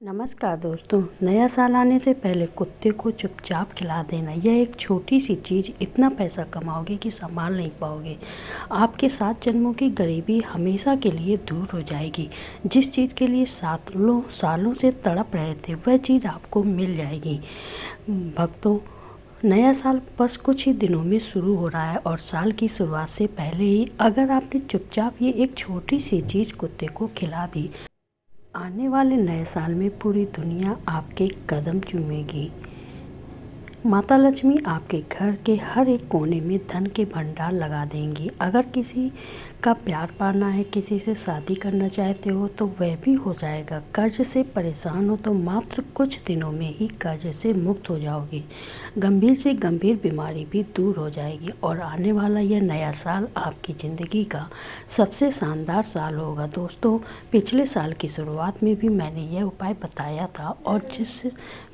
नमस्कार दोस्तों। नया साल आने से पहले कुत्ते को चुपचाप खिला देना, यह एक छोटी सी चीज़ इतना पैसा कमाओगे कि संभाल नहीं पाओगे। आपके 7 जन्मों की गरीबी हमेशा के लिए दूर हो जाएगी। जिस चीज़ के लिए सालों सालों से तड़प रहे थे वह चीज़ आपको मिल जाएगी। भक्तों, नया साल बस कुछ ही दिनों में शुरू हो रहा है और साल की शुरुआत से पहले ही अगर आपने चुपचाप ये एक छोटी सी चीज़ कुत्ते को खिला दी, आने वाले नए साल में पूरी दुनिया आपके कदम चूमेगी। माता लक्ष्मी आपके घर के हर एक कोने में धन के भंडार लगा देंगी। अगर किसी का प्यार पाना है, किसी से शादी करना चाहते हो तो वह भी हो जाएगा। कर्ज से परेशान हो तो मात्र कुछ दिनों में ही कर्ज से मुक्त हो जाओगे। गंभीर से गंभीर बीमारी भी दूर हो जाएगी और आने वाला यह नया साल आपकी ज़िंदगी का सबसे शानदार साल होगा। दोस्तों, पिछले साल की शुरुआत में भी मैंने यह उपाय बताया था और जिस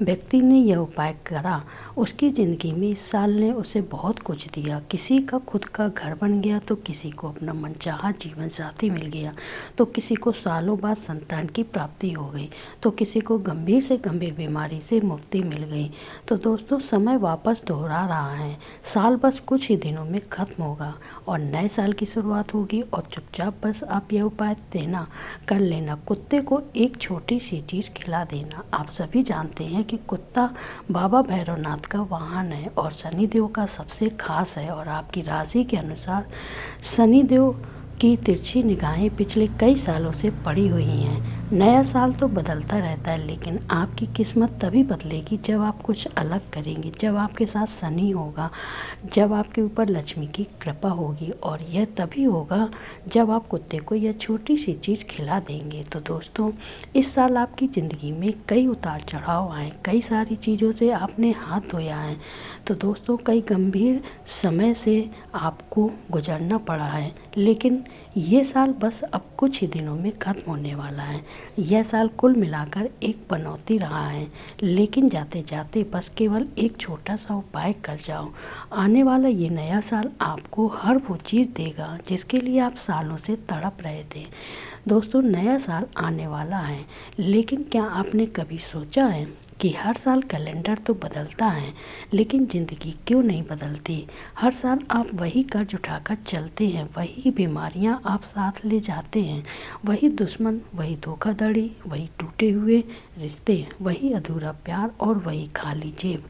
व्यक्ति ने यह उपाय करा उसकी ज़िंदगी में इस साल ने उसे बहुत कुछ दिया। किसी का खुद का घर बन गया तो किसी को अपना मनचाहा जीवन साथी मिल गया, तो किसी को सालों बाद संतान की प्राप्ति हो गई, तो किसी को गंभीर से गंभीर बीमारी से मुक्ति मिल गई। तो दोस्तों, समय वापस दोहरा रहा है। साल बस कुछ ही दिनों में ख़त्म होगा और नए साल की शुरुआत होगी और चुपचाप बस आप यह उपाय देना कर लेना, कुत्ते को एक छोटी सी चीज़ खिला देना। आप सभी जानते हैं कि कुत्ता बाबा भैरवनाथ का वाहन है और शनिदेव का सबसे खास है और आपकी राशि के अनुसार शनिदेव की तिरछी निगाहें पिछले कई सालों से पड़ी हुई हैं। नया साल तो बदलता रहता है, लेकिन आपकी किस्मत तभी बदलेगी जब आप कुछ अलग करेंगे, जब आपके साथ शनि होगा, जब आपके ऊपर लक्ष्मी की कृपा होगी। और यह तभी होगा जब आप कुत्ते को यह छोटी सी चीज़ खिला देंगे। तो दोस्तों, इस साल आपकी ज़िंदगी में कई उतार चढ़ाव आए, कई सारी चीज़ों से आपने हाथ धोया है। तो दोस्तों, कई गंभीर समय से आपको गुजरना पड़ा है, लेकिन ये साल बस अब कुछ ही दिनों में ख़त्म होने वाला है। यह साल कुल मिलाकर एक पनौती रहा है, लेकिन जाते जाते बस केवल एक छोटा सा उपाय कर जाओ। आने वाला ये नया साल आपको हर वो चीज़ देगा जिसके लिए आप सालों से तड़प रहे थे। दोस्तों, नया साल आने वाला है, लेकिन क्या आपने कभी सोचा है कि हर साल कैलेंडर तो बदलता है, लेकिन ज़िंदगी क्यों नहीं बदलती? हर साल आप वही कर्ज उठाकर चलते हैं, वही बीमारियां आप साथ ले जाते हैं, वही दुश्मन, वही धोखाधड़ी, वही टूटे हुए रिश्ते, वही अधूरा प्यार और वही खाली जेब।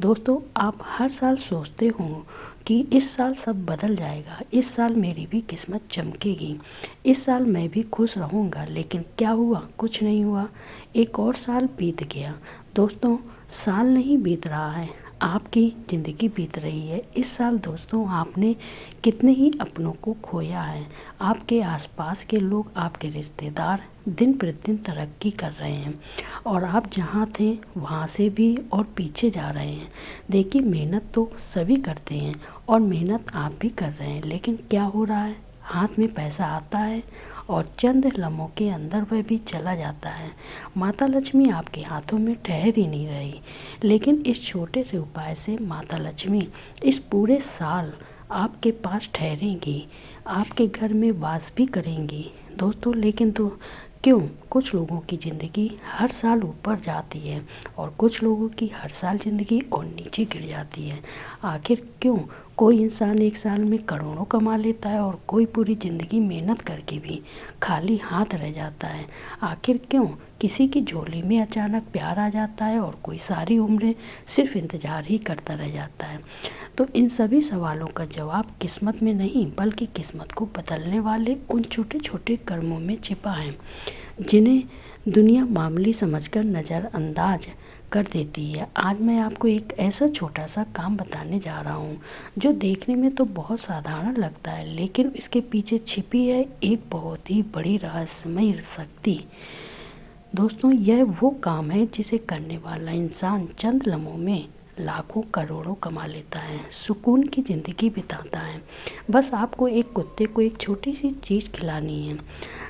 दोस्तों, आप हर साल सोचते हो कि इस साल सब बदल जाएगा, इस साल मेरी भी किस्मत चमकेगी, इस साल मैं भी खुश रहूँगा, लेकिन क्या हुआ? कुछ नहीं हुआ। एक और साल बीत गया। दोस्तों, साल नहीं बीत रहा है, आपकी ज़िंदगी बीत रही है। इस साल दोस्तों, आपने कितने ही अपनों को खोया है। आपके आसपास के लोग, आपके रिश्तेदार दिन प्रतिदिन तरक्की कर रहे हैं और आप जहाँ थे वहाँ से भी और पीछे जा रहे हैं। देखिए, मेहनत तो सभी करते हैं और मेहनत आप भी कर रहे हैं, लेकिन क्या हो रहा है? हाथ में पैसा आता है और चंद लम्हों के अंदर वह भी चला जाता है। माता लक्ष्मी आपके हाथों में ठहर ही नहीं रही, लेकिन इस छोटे से उपाय से माता लक्ष्मी इस पूरे साल आपके पास ठहरेंगी, आपके घर में वास भी करेंगी। दोस्तों, लेकिन तो क्यों कुछ लोगों की ज़िंदगी हर साल ऊपर जाती है और कुछ लोगों की हर साल ज़िंदगी और नीचे गिर जाती है? आखिर क्यों कोई इंसान एक साल में करोड़ों कमा लेता है और कोई पूरी ज़िंदगी मेहनत करके भी खाली हाथ रह जाता है? आखिर क्यों किसी की झोली में अचानक प्यार आ जाता है और कोई सारी उम्र सिर्फ इंतज़ार ही करता रह जाता है? तो इन सभी सवालों का जवाब किस्मत में नहीं, बल्कि किस्मत को बदलने वाले उन छोटे छोटे कर्मों में छिपा है, जिन्हें दुनिया मामूली समझकर नज़रअंदाज कर देती है। आज मैं आपको एक ऐसा छोटा सा काम बताने जा रहा हूँ जो देखने में तो बहुत साधारण लगता है, लेकिन इसके पीछे छिपी है एक बहुत ही बड़ी रहस्यमय शक्ति। दोस्तों, यह वो काम है जिसे करने वाला इंसान चंद लम्हों में लाखों करोड़ों कमा लेता है, सुकून की ज़िंदगी बिताता है। बस आपको एक कुत्ते को एक छोटी सी चीज़ खिलानी है।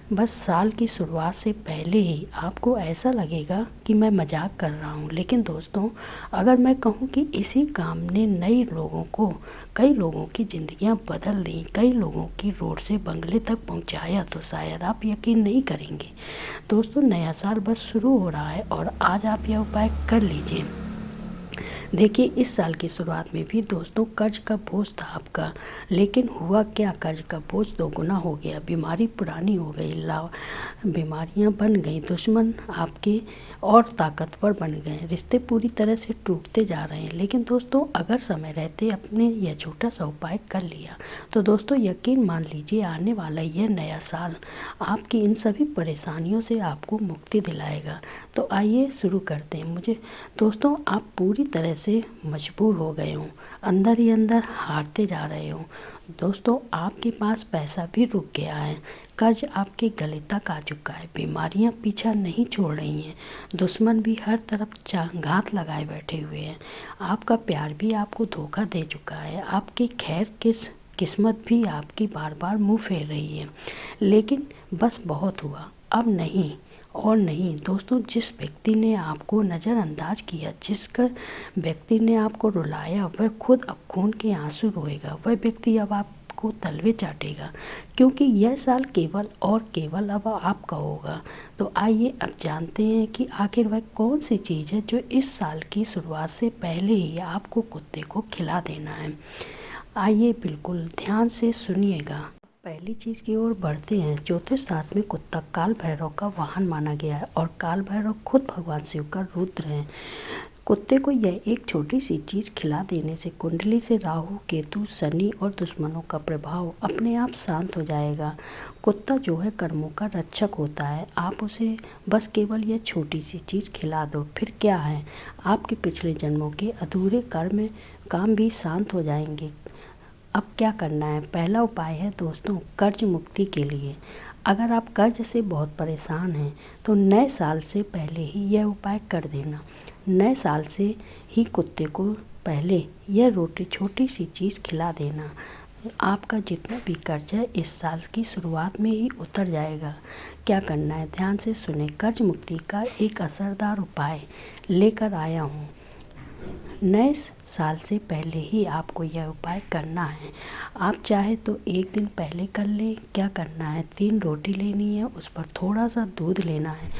बस साल की शुरुआत से पहले ही आपको ऐसा लगेगा कि मैं मजाक कर रहा हूँ, लेकिन दोस्तों अगर मैं कहूँ कि इसी काम ने कई लोगों की ज़िंदगियाँ बदल दी, कई लोगों की रोड से बंगले तक पहुँचाया, तो शायद आप यकीन नहीं करेंगे। दोस्तों नया साल बस शुरू हो रहा है और आज आप यह उपाय कर लीजिए। देखिए इस साल की शुरुआत में भी दोस्तों कर्ज का बोझ था आपका, लेकिन हुआ क्या, कर्ज का बोझ दोगुना हो गया, बीमारी पुरानी हो गई, बीमारियां बन गई दुश्मन आपके और ताकतवर बन गए, रिश्ते पूरी तरह से टूटते जा रहे हैं। लेकिन दोस्तों अगर समय रहते अपने यह छोटा सा उपाय कर लिया तो दोस्तों यकीन मान लीजिए आने वाला यह नया साल आपकी इन सभी परेशानियों से आपको मुक्ति दिलाएगा। तो आइए शुरू करते हैं। दोस्तों आप पूरी तरह से मजबूर हो गए हो, अंदर ही अंदर हारते जा रहे हो। दोस्तों आपके पास पैसा भी रुक गया है, कर्ज आपके गले तक आ चुका है, बीमारियां पीछा नहीं छोड़ रही हैं, दुश्मन भी हर तरफ घात लगाए बैठे हुए हैं, आपका प्यार भी आपको धोखा दे चुका है, आपकी किस्मत भी आपकी बार बार मुंह फेर रही है। लेकिन बस बहुत हुआ, अब नहीं और नहीं। दोस्तों जिस व्यक्ति ने आपको नज़रअंदाज किया, व्यक्ति ने आपको रुलाया, वह खुद अब खून के आंसू रोएगा, वह व्यक्ति अब आपको तलवे चाटेगा, क्योंकि यह साल केवल और केवल अब आपका होगा। तो आइए अब जानते हैं कि आखिर वह कौन सी चीज़ है जो इस साल की शुरुआत से पहले ही आपको कुत्ते को खिला देना है। आइए बिल्कुल ध्यान से सुनिएगा। पहली चीज़ की ओर बढ़ते हैं। ज्योतिष शास्त्र में कुत्ता काल भैरव का वाहन माना गया है और काल भैरव खुद भगवान शिव का रुद्र हैं। कुत्ते को यह एक छोटी सी चीज़ खिला देने से कुंडली से राहु, केतु, शनि और दुश्मनों का प्रभाव अपने आप शांत हो जाएगा। कुत्ता जो है कर्मों का रक्षक होता है, आप उसे बस केवल यह छोटी सी चीज़ खिला दो, फिर क्या है, आपके पिछले जन्मों के अधूरे काम भी शांत हो जाएंगे। अब क्या करना है, पहला उपाय है दोस्तों कर्ज मुक्ति के लिए। अगर आप कर्ज से बहुत परेशान हैं तो नए साल से पहले ही यह उपाय कर देना। नए साल से ही कुत्ते को पहले यह छोटी सी चीज़ खिला देना। आपका जितना भी कर्ज है इस साल की शुरुआत में ही उतर जाएगा। क्या करना है, ध्यान से सुने। कर्ज मुक्ति का एक असरदार उपाय लेकर आया हूँ। नए साल से पहले ही आपको यह उपाय करना है। आप चाहे तो एक दिन पहले कर लें। क्या करना है, 3 रोटी लेनी है, उस पर थोड़ा सा दूध लेना है।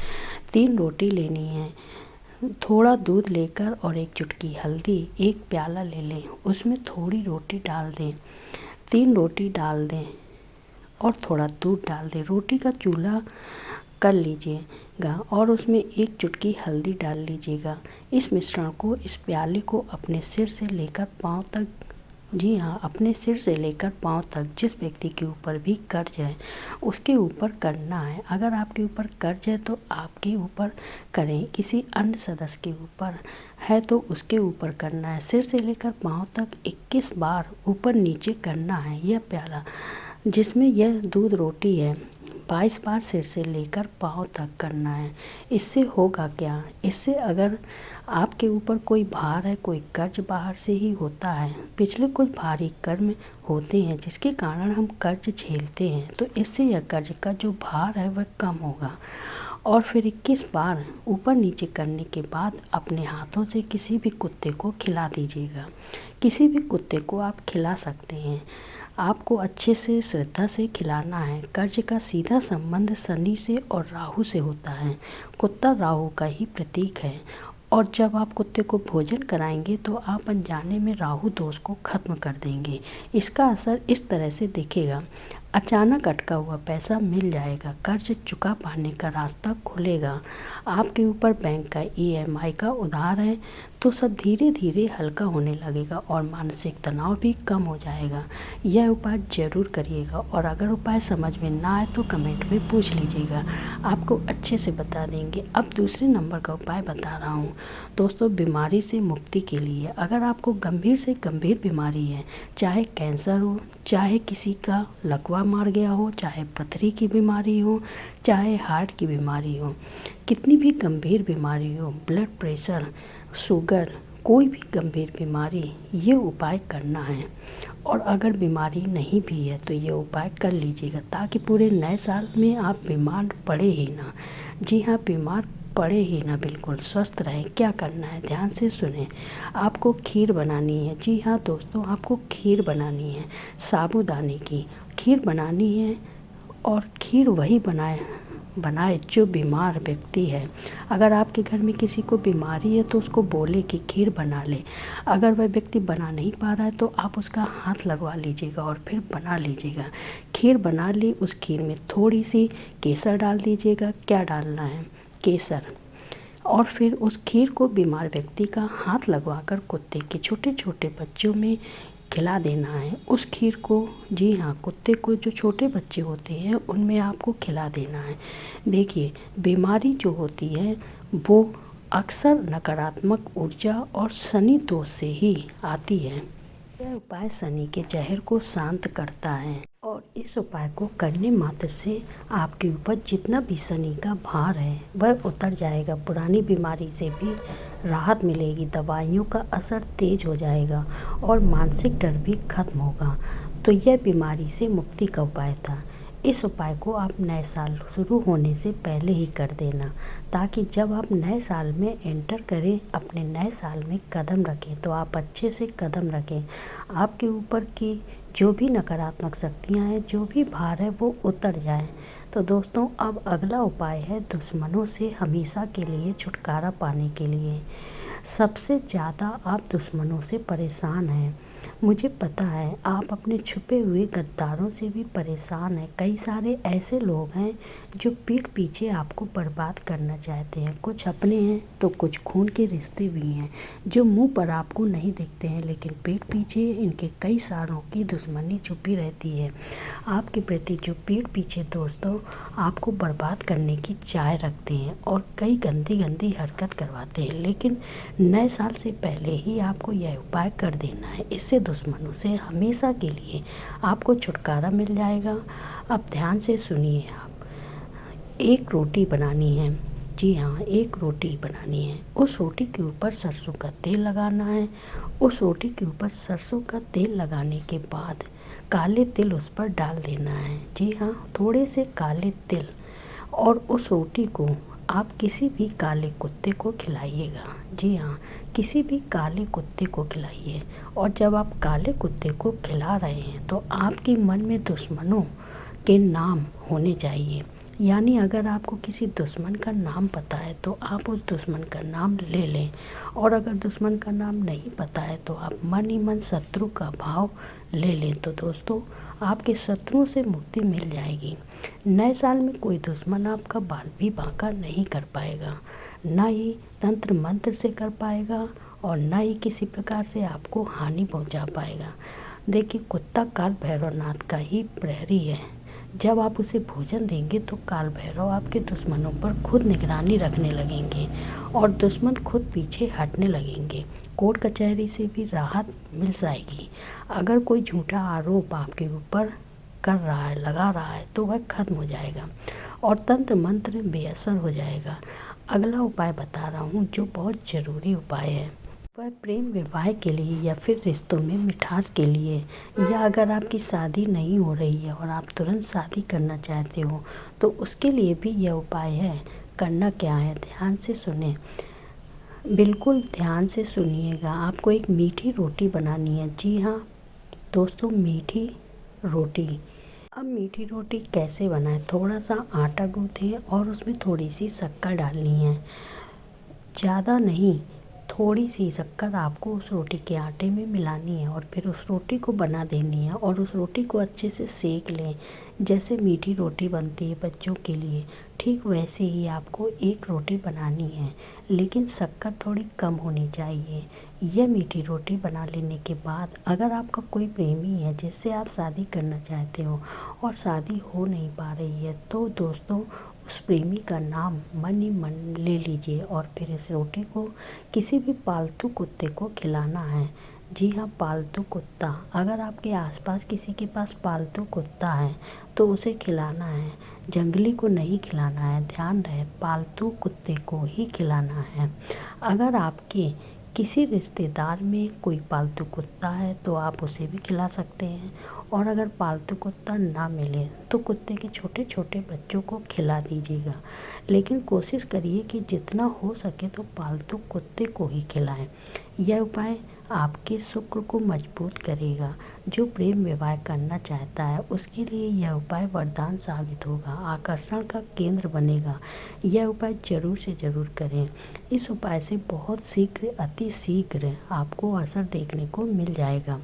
3 रोटी लेनी है, थोड़ा दूध लेकर और एक चुटकी हल्दी, एक प्याला ले लें, उसमें थोड़ी रोटी डाल दें, 3 रोटी डाल दें और थोड़ा दूध डाल दें। रोटी का चूल्हा कर लीजिएगा और उसमें एक चुटकी हल्दी डाल लीजिएगा। इस मिश्रण को, इस प्याले को अपने सिर से लेकर पाँव तक, जी हाँ, अपने सिर से लेकर पाँव तक जिस व्यक्ति के ऊपर भी कर्ज है उसके ऊपर करना है। अगर आपके ऊपर कर्ज है तो आपके ऊपर करें, किसी अन्य सदस्य के ऊपर है तो उसके ऊपर करना है। सिर से लेकर पाँव तक 21 बार ऊपर नीचे करना है। यह प्याला जिसमें यह दूध रोटी है 22 बार सिर से लेकर पाँव तक करना है। इससे होगा क्या, इससे अगर आपके ऊपर कोई भार है, कोई कर्ज बाहर से ही होता है, पिछले कुछ भारी कर्म होते हैं जिसके कारण हम कर्ज झेलते हैं, तो इससे यह कर्ज का जो भार है वह कम होगा। और फिर 21 बार ऊपर नीचे करने के बाद अपने हाथों से किसी भी कुत्ते को खिला दीजिएगा। किसी भी कुत्ते को आप खिला सकते हैं, आपको अच्छे से श्रद्धा से खिलाना है। कर्ज का सीधा संबंध शनि से और राहु से होता है। कुत्ता राहु का ही प्रतीक है और जब आप कुत्ते को भोजन कराएंगे तो आप अनजाने में राहु दोष को खत्म कर देंगे। इसका असर इस तरह से दिखेगा, अचानक अटका हुआ पैसा मिल जाएगा, कर्ज चुका पाने का रास्ता खुलेगा, आपके ऊपर बैंक का EMI का उधार है तो सब धीरे धीरे हल्का होने लगेगा और मानसिक तनाव भी कम हो जाएगा। यह उपाय ज़रूर करिएगा और अगर उपाय समझ में ना आए तो कमेंट में पूछ लीजिएगा, आपको अच्छे से बता देंगे। अब दूसरे नंबर का उपाय बता रहा हूँ दोस्तों, बीमारी से मुक्ति के लिए। अगर आपको गंभीर से गंभीर बीमारी है, चाहे कैंसर हो, चाहे किसी का लकवा मार गया हो, चाहे पथरी की बीमारी हो, चाहे हार्ट की बीमारी हो, कितनी भी गंभीर बीमारी हो, ब्लड प्रेशर, शुगर, कोई भी गंभीर बीमारी, ये उपाय करना है और अगर बीमारी नहीं भी है तो ये उपाय कर लीजिएगा, ताकि पूरे नए साल में आप बीमार पड़े ही ना। जी हाँ, बीमार पड़े ही ना, बिल्कुल स्वस्थ रहें। क्या करना है ध्यान से सुने। आपको खीर बनानी है। जी हाँ दोस्तों, आपको खीर बनानी है, साबूदाने की खीर बनानी है। और खीर वही बनाए जो बीमार व्यक्ति है। अगर आपके घर में किसी को बीमारी है तो उसको बोले कि खीर बना ले। अगर वह व्यक्ति बना नहीं पा रहा है तो आप उसका हाथ लगवा लीजिएगा और फिर बना लीजिएगा। खीर बना ली, उस खीर में थोड़ी सी केसर डाल दीजिएगा। क्या डालना है? केसर। और फिर उस खीर को बीमार व्यक्ति का हाथ लगवाकर कुत्ते के छोटे छोटे बच्चों में खिला देना है उस खीर को। जी हाँ, कुत्ते को जो छोटे बच्चे होते हैं उनमें आपको खिला देना है। देखिए, बीमारी जो होती है वो अक्सर नकारात्मक ऊर्जा और शनि दोष से ही आती है। यह उपाय शनि के जहर को शांत करता है और इस उपाय को करने मात्र से आपके ऊपर जितना भी शनि का भार है वह उतर जाएगा। पुरानी बीमारी से भी राहत मिलेगी, दवाइयों का असर तेज हो जाएगा और मानसिक डर भी खत्म होगा। तो यह बीमारी से मुक्ति का उपाय था। इस उपाय को आप नए साल शुरू होने से पहले ही कर देना, ताकि जब आप नए साल में एंटर करें, अपने नए साल में कदम रखें तो आप अच्छे से कदम रखें। आपके ऊपर की जो भी नकारात्मक शक्तियाँ हैं, जो भी भार है वो उतर जाए। तो दोस्तों, अब अगला उपाय है दुश्मनों से हमेशा के लिए छुटकारा पाने के लिए। सबसे ज़्यादा आप दुश्मनों से परेशान हैं। मुझे पता है आप अपने छुपे हुए गद्दारों से भी परेशान हैं। कई सारे ऐसे लोग हैं जो पीठ पीछे आपको बर्बाद करना चाहते हैं। कुछ अपने हैं तो कुछ खून के रिश्ते भी हैं, जो मुंह पर आपको नहीं दिखते हैं, लेकिन पीठ पीछे इनके कई सालों की दुश्मनी छुपी रहती है। आपके प्रति जो पीठ पीछे दोस्तों आपको बर्बाद करने की चाह रखते हैं और कई गंदी गंदी हरकत करवाते हैं, लेकिन नए साल से पहले ही आपको यह उपाय कर देना है। इससे दुश्मनों से हमेशा के लिए आपको छुटकारा मिल जाएगा। अब ध्यान से सुनिए। आप एक रोटी बनानी है। जी हाँ, एक रोटी बनानी है। उस रोटी के ऊपर सरसों का तेल लगाना है। उस रोटी के ऊपर सरसों का तेल लगाने के बाद काले तिल उस पर डाल देना है। जी हाँ, थोड़े से काले तिल। और उस रोटी को आप किसी भी काले कुत्ते को खिलाइएगा। जी हाँ, किसी भी काले कुत्ते को खिलाइए। और जब आप काले कुत्ते को खिला रहे हैं तो आपके मन में दुश्मनों के नाम होने चाहिए। यानी अगर आपको किसी दुश्मन का नाम पता है तो आप उस दुश्मन का नाम ले लें, और अगर दुश्मन का नाम नहीं पता है तो आप मन ही मन शत्रु का भाव ले लें। तो दोस्तों, आपके शत्रुओं से मुक्ति मिल जाएगी। नए साल में कोई दुश्मन आपका बाल भी बांका नहीं कर पाएगा, ना ही तंत्र मंत्र से कर पाएगा और ना ही किसी प्रकार से आपको हानि पहुंचा पाएगा। देखिए, कुत्ता काल भैरवनाथ का ही प्रहरी है। जब आप उसे भोजन देंगे तो काल भैरव आपके दुश्मनों पर खुद निगरानी रखने लगेंगे और दुश्मन खुद पीछे हटने लगेंगे। कोर्ट कचहरी से भी राहत मिल जाएगी। अगर कोई झूठा आरोप आपके ऊपर कर रहा है, लगा रहा है, तो वह खत्म हो जाएगा और तंत्र मंत्र बेअसर हो जाएगा। अगला उपाय बता रहा हूँ जो बहुत ज़रूरी उपाय है। वह प्रेम विवाह के लिए या फिर रिश्तों में मिठास के लिए, या अगर आपकी शादी नहीं हो रही है और आप तुरंत शादी करना चाहते हो तो उसके लिए भी यह उपाय है। करना क्या है, ध्यान से सुने, बिल्कुल ध्यान से सुनिएगा। आपको एक मीठी रोटी बनानी है। जी हाँ दोस्तों, मीठी रोटी। अब मीठी रोटी कैसे बनाएं? थोड़ा सा आटा गूँथें और उसमें थोड़ी सी शक्कर डालनी है, ज़्यादा नहीं, थोड़ी सी शक्कर आपको उस रोटी के आटे में मिलानी है और फिर उस रोटी को बना देनी है और उस रोटी को अच्छे से सेक लें। जैसे मीठी रोटी बनती है बच्चों के लिए, ठीक वैसे ही आपको एक रोटी बनानी है, लेकिन शक्कर थोड़ी कम होनी चाहिए। यह मीठी रोटी बना लेने के बाद अगर आपका कोई प्रेमी है जिससे आप शादी करना चाहते हो और शादी हो नहीं पा रही है, तो दोस्तों उस प्रेमी का नाम मन ही मन ले लीजिए और फिर इस रोटी को किसी भी पालतू कुत्ते को खिलाना है। जी हाँ, पालतू कुत्ता। अगर आपके आसपास किसी के पास पालतू कुत्ता है तो उसे खिलाना है, जंगली को नहीं खिलाना है। ध्यान रहे, पालतू कुत्ते को ही खिलाना है। अगर आपके किसी रिश्तेदार में कोई पालतू कुत्ता है तो आप उसे भी खिला सकते हैं, और अगर पालतू कुत्ता ना मिले तो कुत्ते के छोटे छोटे बच्चों को खिला दीजिएगा। लेकिन कोशिश करिए कि जितना हो सके तो पालतू कुत्ते को ही खिलाएं। यह उपाय आपके शुक्र को मजबूत करेगा। जो प्रेम विवाह करना चाहता है उसके लिए यह उपाय वरदान साबित होगा, आकर्षण का केंद्र बनेगा। यह उपाय जरूर से ज़रूर करें। इस उपाय से बहुत शीघ्र, अति शीघ्र आपको असर देखने को मिल जाएगा।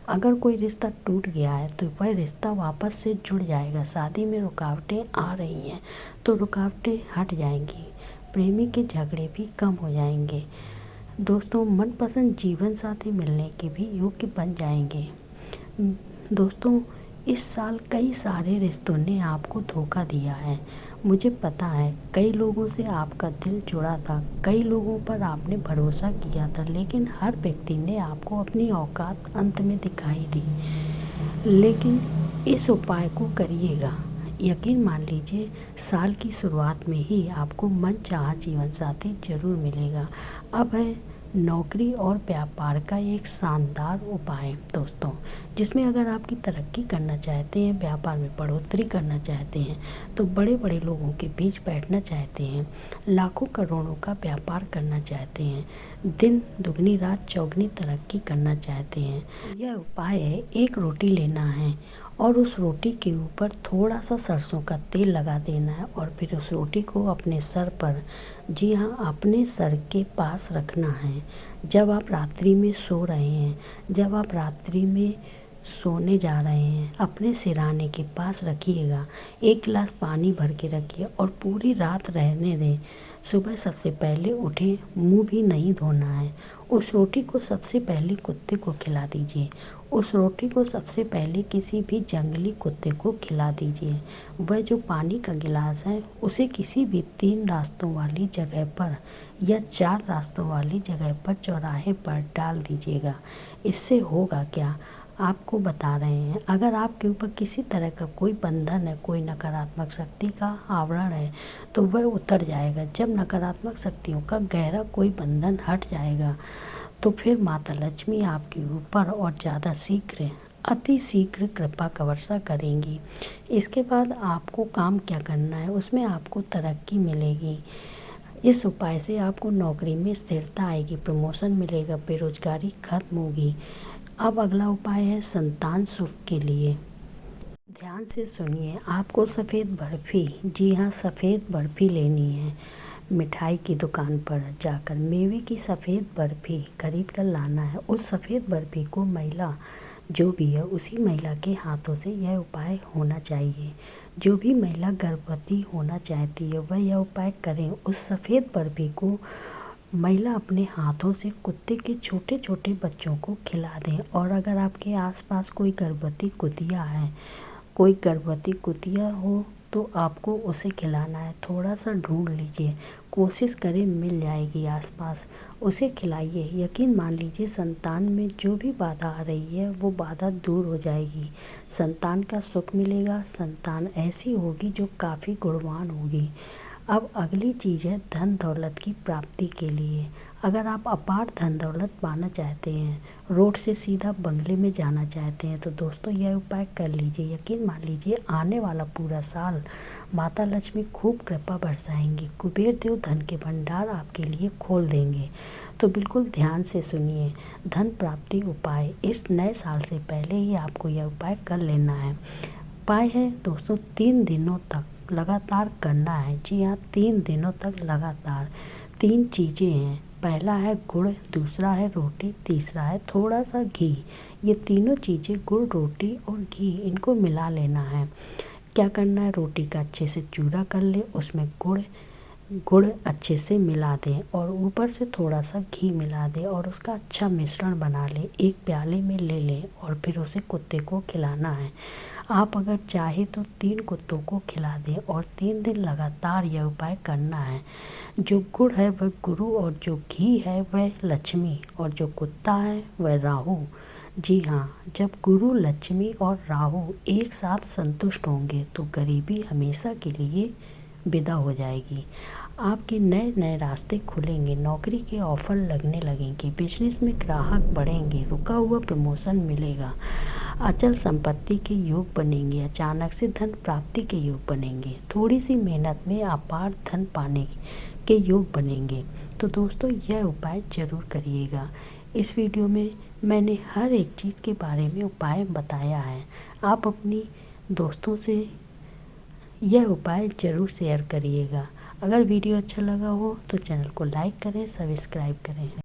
अगर कोई रिश्ता टूट गया है तो वह रिश्ता वापस से जुड़ जाएगा। शादी में रुकावटें आ रही हैं तो रुकावटें हट जाएंगी। प्रेमी के झगड़े भी कम हो जाएंगे। दोस्तों, मनपसंद जीवन साथी मिलने के भी योग्य बन जाएंगे। दोस्तों, इस साल कई सारे रिश्तों ने आपको धोखा दिया है। मुझे पता है कई लोगों से आपका दिल जुड़ा था, कई लोगों पर आपने भरोसा किया था, लेकिन हर व्यक्ति ने आपको अपनी औकात अंत में दिखाई दी। लेकिन इस उपाय को करिएगा, यकीन मान लीजिए साल की शुरुआत में ही आपको मनचाहा जीवन साथी जरूर मिलेगा। अब है नौकरी और व्यापार का एक शानदार उपाय दोस्तों, जिसमें अगर आपकी तरक्की करना चाहते हैं, व्यापार में बढ़ोतरी करना चाहते हैं, तो बड़े बड़े लोगों के बीच बैठना चाहते हैं, लाखों करोड़ों का व्यापार करना चाहते हैं, दिन दुगनी रात चौगनी तरक्की करना चाहते हैं, यह उपाय है। एक रोटी लेना है और उस रोटी के ऊपर थोड़ा सा सरसों का तेल लगा देना है और फिर उस रोटी को अपने सर पर, जी हाँ, अपने सर के पास रखना है। जब आप रात्रि में सो रहे हैं, जब आप रात्रि में सोने जा रहे हैं, अपने सिरहाने के पास रखिएगा। एक गिलास पानी भर के रखिए और पूरी रात रहने दें। सुबह सबसे पहले उठें, मुंह भी नहीं धोना है। उस रोटी को सबसे पहले कुत्ते को खिला दीजिए। उस रोटी को सबसे पहले किसी भी जंगली कुत्ते को खिला दीजिए। वह जो पानी का गिलास है उसे किसी भी 3 रास्तों वाली जगह पर या 4 रास्तों वाली जगह पर चौराहे पर डाल दीजिएगा। इससे होगा क्या, आपको बता रहे हैं, अगर आपके ऊपर किसी तरह का कोई बंधन है, कोई नकारात्मक शक्ति का आवरण है, तो वह उतर जाएगा। जब नकारात्मक शक्तियों का गहरा कोई बंधन हट जाएगा तो फिर माता लक्ष्मी आपके ऊपर और ज़्यादा शीघ्र, अति शीघ्र कृपा का वर्षा करेंगी। इसके बाद आपको काम क्या करना है, उसमें आपको तरक्की मिलेगी। इस उपाय से आपको नौकरी में स्थिरता आएगी, प्रमोशन मिलेगा, बेरोजगारी खत्म होगी। अब अगला उपाय है संतान सुख के लिए। ध्यान से सुनिए, आपको सफ़ेद बर्फ़ी, जी हाँ, सफ़ेद बर्फ़ी लेनी है। मिठाई की दुकान पर जाकर मेवे की सफ़ेद बर्फ़ी खरीद कर लाना है। उस सफ़ेद बर्फ़ी को महिला जो भी है उसी महिला के हाथों से यह उपाय होना चाहिए। जो भी महिला गर्भवती होना चाहती है वह यह उपाय करें। उस सफ़ेद बर्फ़ी को महिला अपने हाथों से कुत्ते के छोटे छोटे बच्चों को खिला दें। और अगर आपके आसपास कोई गर्भवती कुतिया है, कोई गर्भवती कुतिया हो तो आपको उसे खिलाना है। थोड़ा सा ढूंढ लीजिए, कोशिश करें मिल जाएगी आसपास, उसे खिलाइए। यकीन मान लीजिए संतान में जो भी बाधा आ रही है वो बाधा दूर हो जाएगी। संतान का सुख मिलेगा। संतान ऐसी होगी जो काफ़ी गुणवान होगी। अब अगली चीज़ है धन दौलत की प्राप्ति के लिए। अगर आप अपार धन दौलत पाना चाहते हैं, रोड से सीधा बंगले में जाना चाहते हैं, तो दोस्तों यह उपाय कर लीजिए। यकीन मान लीजिए आने वाला पूरा साल माता लक्ष्मी खूब कृपा बरसाएंगी। कुबेर देव धन के भंडार आपके लिए खोल देंगे। तो बिल्कुल ध्यान से सुनिए, धन प्राप्ति उपाय इस नए साल से पहले ही आपको यह उपाय कर लेना है। उपाय है दोस्तों 3 दिनों तक लगातार करना है। जी हाँ, 3 दिनों तक लगातार। 3 चीज़ें हैं, पहला है गुड़, दूसरा है रोटी, तीसरा है थोड़ा सा घी। ये तीनों चीज़ें गुड़, रोटी और घी, इनको मिला लेना है। क्या करना है, रोटी का अच्छे से चूरा कर ले, उसमें गुड़ अच्छे से मिला दें और ऊपर से थोड़ा सा घी मिला दें और उसका अच्छा मिश्रण बना लें। एक प्याले में ले लें और फिर उसे कुत्ते को खिलाना है। आप अगर चाहे तो 3 कुत्तों को खिला दें और 3 दिन लगातार यह उपाय करना है। जो गुड़ है वह गुरु और जो घी है वह लक्ष्मी और जो कुत्ता है वह राहु। जी हाँ, जब गुरु, लक्ष्मी और राहु एक साथ संतुष्ट होंगे तो गरीबी हमेशा के लिए विदा हो जाएगी। आपके नए नए रास्ते खुलेंगे, नौकरी के ऑफ़र लगने लगेंगे, बिजनेस में ग्राहक बढ़ेंगे, रुका हुआ प्रमोशन मिलेगा, अचल संपत्ति के योग बनेंगे, अचानक से धन प्राप्ति के योग बनेंगे, थोड़ी सी मेहनत में अपार धन पाने के योग बनेंगे। तो दोस्तों यह उपाय ज़रूर करिएगा। इस वीडियो में मैंने हर एक चीज़ के बारे में उपाय बताया है। आप अपनी दोस्तों से यह उपाय ज़रूर शेयर करिएगा। अगर वीडियो अच्छा लगा हो तो चैनल को लाइक करें, सब्सक्राइब करें।